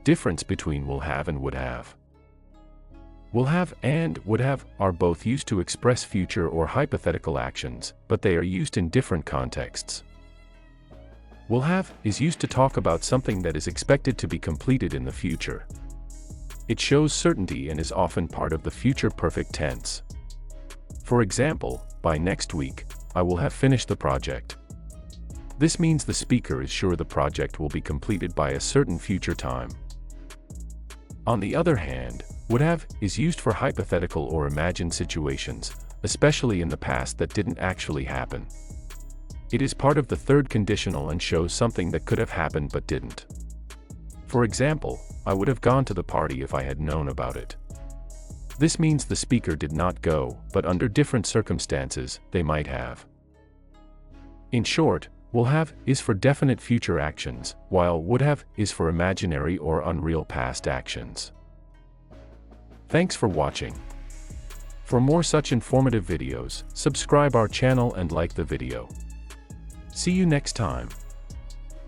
Difference between will have and would have. Will have and would have are both used to express future or hypothetical actions, but they are used in different contexts. Will have is used to talk about something that is expected to be completed in the future. It shows certainty and is often part of the future perfect tense. For example, by next week, I will have finished the project. This means the speaker is sure the project will be completed by a certain future time. On the other hand, would have is used for hypothetical or imagined situations, especially in the past that didn't actually happen. It is part of the third conditional and shows something that could have happened but didn't. For example, I would have gone to the party if I had known about it. This means the speaker did not go, but under different circumstances, they might have. In short, will have is for definite future actions, while would have is for imaginary or unreal past actions. Thanks for watching. For more such informative videos, subscribe our channel and like the video. See you next time.